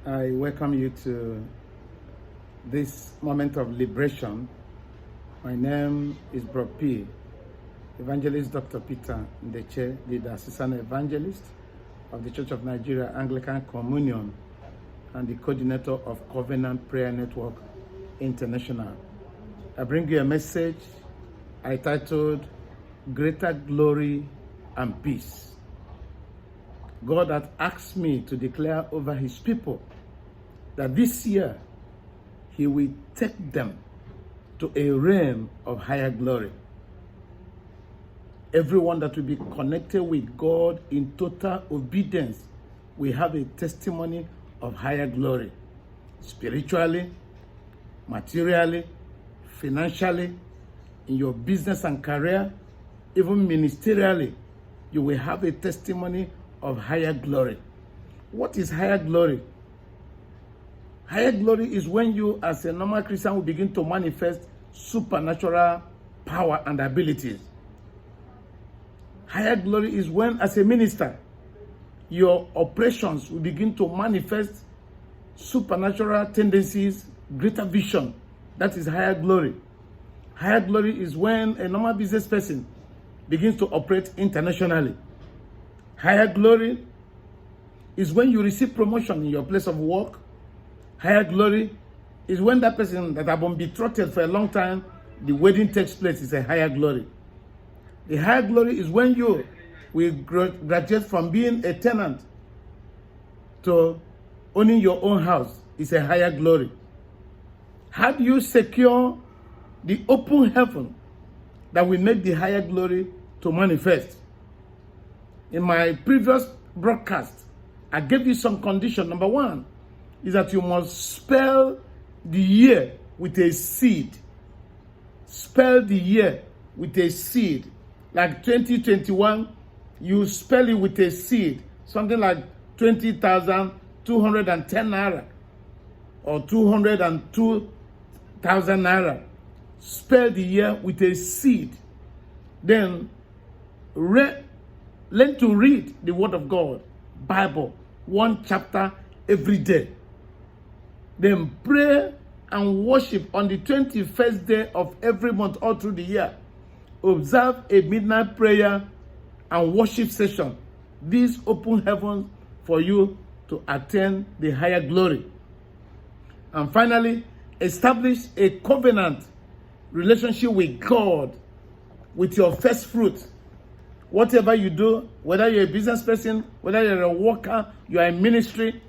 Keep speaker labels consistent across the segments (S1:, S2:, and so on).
S1: I welcome you to this moment of liberation. My name is Bro P, Evangelist Dr. Peter Ndeche, the Assistant Evangelist of the Church of Nigeria Anglican Communion and the coordinator of Covenant Prayer Network International. I bring you a message I titled Greater Glory and Peace. God had asked me to declare over his people that this year he will take them to a realm of higher glory. Everyone that will be connected with God in total obedience will have a testimony of higher glory, spiritually, materially, financially, in your business and career, even ministerially. You will have a testimony of higher glory. What is higher glory? Higher glory is when you, as a normal Christian, will begin to manifest supernatural power and abilities. Higher glory is when, as a minister, your operations will begin to manifest supernatural tendencies, greater vision. That is higher glory. Higher glory is when a normal business person begins to operate internationally. Higher glory is when you receive promotion in your place of work. Higher glory is when that person that have been betrothed for a long time, the wedding takes place. It's a higher glory. The higher glory is when you will graduate from being a tenant to owning your own house. It's a higher glory. How do you secure the open heaven that will make the higher glory to manifest? In my previous broadcast, I gave you some condition. Number one is that you must spell the year with a seed. Spell the year with a seed. Like 2021, you spell it with a seed. Something like 20,210 naira or 202,000 naira. Spell the year with a seed. Then learn to read the Word of God, Bible, one chapter every day. Then pray and worship on the 21st day of every month all through the year. Observe a midnight prayer and worship session. This open heaven for you to attain the higher glory. And finally, establish a covenant relationship with God, with your first fruit. Whatever you do, whether you're a business person, whether you're a worker, you are in ministry,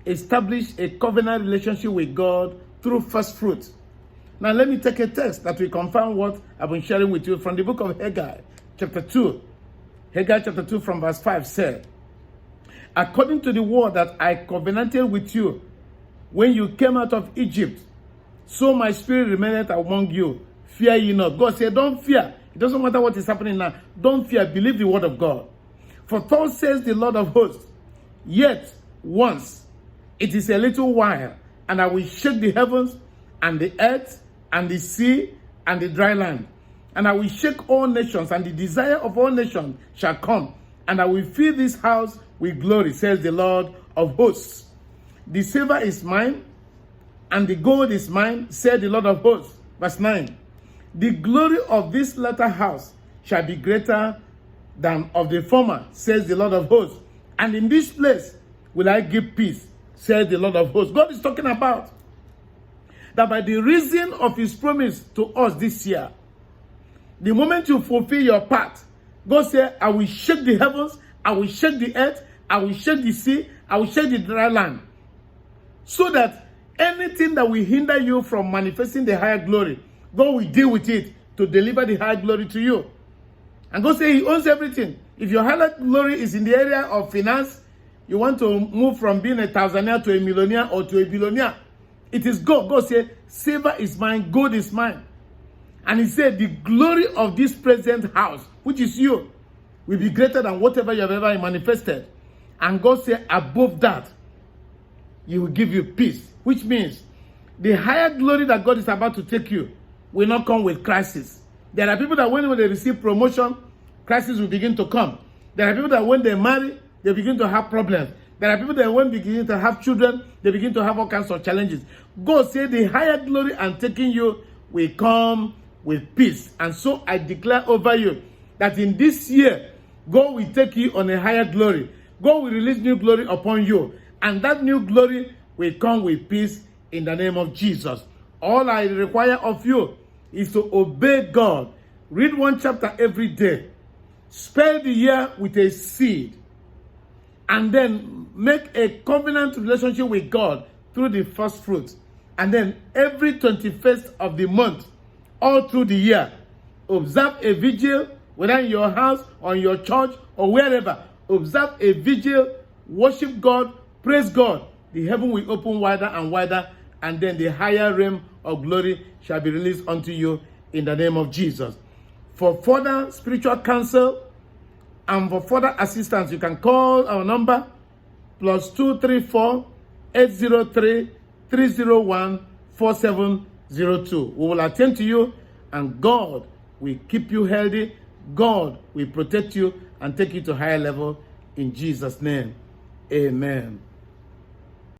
S1: establish a covenant relationship with God through first fruit. Now let me take a text that will confirm what I've been sharing with you from the book of Haggai, chapter 2. Haggai chapter 2 from verse 5 said, according to the word that I covenanted with you when you came out of Egypt, so my spirit remaineth among you. Fear ye not. God said, don't fear. It doesn't matter what is happening now. Don't fear. Believe the word of God. For thus says the Lord of hosts, yet once, it is a little while, and I will shake the heavens and the earth and the sea and the dry land. And I will shake all nations, and the desire of all nations shall come. And I will fill this house with glory, says the Lord of hosts. The silver is mine, and the gold is mine, said the Lord of hosts. Verse 9. The glory of this latter house shall be greater than of the former, says the Lord of hosts. And in this place will I give peace, says the Lord of hosts. God is talking about that by the reason of his promise to us this year, the moment you fulfill your part, God said, I will shake the heavens, I will shake the earth, I will shake the sea, I will shake the dry land. So that anything that will hinder you from manifesting the higher glory, God will deal with it to deliver the high glory to you. And God says he owns everything. If your higher glory is in the area of finance, you want to move from being a thousandaire to a millionaire or to a billionaire, it is God. God said, silver is mine, gold is mine. And he said, the glory of this present house, which is you, will be greater than whatever you have ever manifested. And God said, above that, he will give you peace. Which means, the higher glory that God is about to take you will not come with crisis. There are people that when they receive promotion, crisis will begin to come. There are people that when they marry, they begin to have problems. There are people that when beginning to have children, they begin to have all kinds of challenges. God said the higher glory I'm taking you will come with peace. And so I declare over you that in this year, God will take you on a higher glory. God will release new glory upon you. And that new glory will come with peace in the name of Jesus. All I require of you is to obey God. Read one chapter every day. Spell the year with a seed. And then make a covenant relationship with God through the first fruits. And then every 21st of the month, all through the year, observe a vigil, whether in your house or in your church or wherever. Observe a vigil, worship God, praise God. The heaven will open wider and wider, and then the higher realm of glory shall be released unto you in the name of Jesus. For further spiritual counsel and for further assistance, you can call our number +234 803 301 4702. We will attend to you, and God will keep you healthy. God will protect you and take you to a higher level in Jesus' name. Amen.